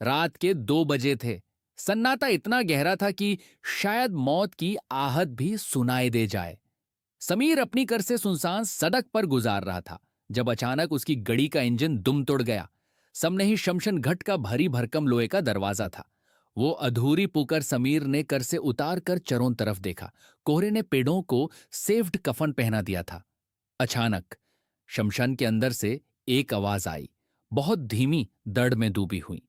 रात के 2 बजे थे। सन्नाटा इतना गहरा था कि शायद मौत की आहट भी सुनाई दे जाए। समीर अपनी कर से सुनसान सड़क पर गुजार रहा था जब अचानक उसकी गाड़ी का इंजन दुम तोड़ गया। सामने ही शमशन घाट का भारी भरकम लोहे का दरवाजा था। वो अधूरी पुकार समीर ने कर से उतार कर चारों तरफ देखा। कोहरे ने पेड़ों को सेफ्ड कफन पहना दिया था। अचानक शमशान के अंदर से एक आवाज आई, बहुत धीमी, दर्द में डूबी हुई।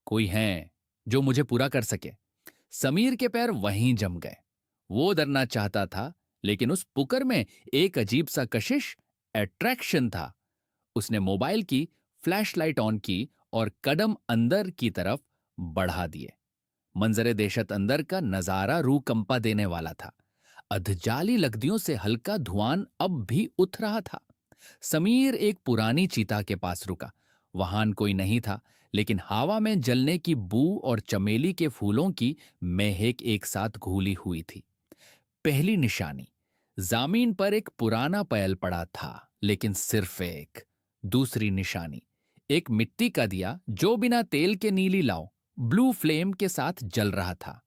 कोई है जो मुझे पूरा कर सके? समीर के पैर वहीं जम गए। वो डरना चाहता था, लेकिन उस पुकार में एक अजीब सा कशिश, अट्रैक्शन था। उसने मोबाइल की फ्लैशलाइट ऑन की और कदम अंदर की तरफ बढ़ा दिए। मंजरे देशत अंदर का नजारा रूह कंपा देने वाला था। अधजाली लकड़ियों से हल्का धुआं अब भी उठ रहा था। समीर एक पुरानी चीता के पास रुका। वहां कोई नहीं था, लेकिन हवा में जलने की बू और चमेली के फूलों की महक एक साथ घुली हुई थी। पहली निशानी, जमीन पर एक पुराना पैल पड़ा था, लेकिन सिर्फ एक। दूसरी निशानी, एक मिट्टी का दिया जो बिना तेल के नीली लाओ ब्लू फ्लेम के साथ जल रहा था।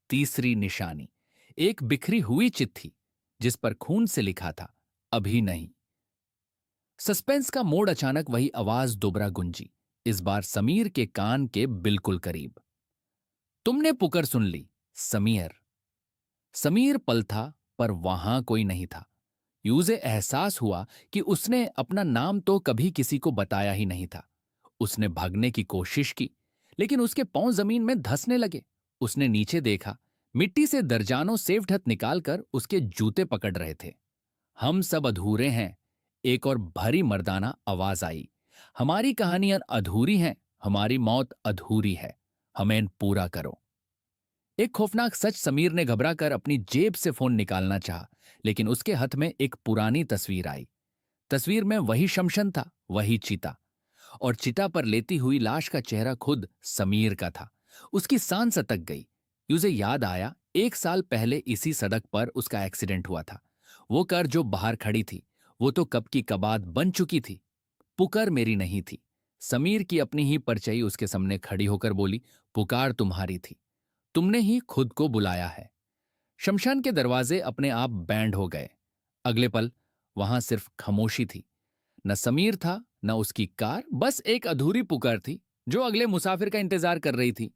तीसरी निशानी, एक बिखरी हुई चिट्ठी जिस पर खून से लिखा था, अभी नहीं। सस्पेंस का मोड़ अचानक वही आवाज दोबारा गुंजी, इस बार समीर के कान के बिल्कुल करीब। तुमने पुकार सुन ली, समीर। समीर पल था, पर वहां कोई नहीं था। यूजे एहसास हुआ कि उसने अपना नाम तो कभी किसी को बताया ही नहीं था। उसने भागने की कोशिश की, लेकिन उसके पांव जमीन में धंसने लगे। उसने नीचे देखा, मिट्टी से दर्जनों सेफ हथ निकालकर उसके जूते पकड़ रहे थे। हम सब अधूरे हैं, एक और भारी मर्दाना आवाज आई। हमारी कहानियां अधूरी हैं, हमारी मौत अधूरी है, हमें पूरा करो। एक खौफनाक सच, समीर ने घबरा कर अपनी जेब से फोन निकालना चाहा, लेकिन उसके हाथ में एक पुरानी तस्वीर आई। तस्वीर में वही शमशन था, वही चीता, और चिता पर लेटी हुई लाश का चेहरा खुद समीर का था। उसकी सांस अटक गई। उसे याद आया, 1 साल पहले इसी सड़क पर उसका एक्सीडेंट हुआ था। वो कार जो बाहर खड़ी थी, वो तो कब की कबाद बन चुकी थी। पुकार मेरी नहीं थी। समीर की अपनी ही परछाई उसके सामने खड़ी होकर बोली, पुकार तुम्हारी थी, तुमने ही खुद को बुलाया है। शमशान के दरवाजे अपने आप बैंड हो गए। अगले पल वहां सिर्फ खामोशी थी। न समीर था, न उसकी कार, बस एक अधूरी पुकार थी जो अगले मुसाफिर का इंतजार कर रही थी।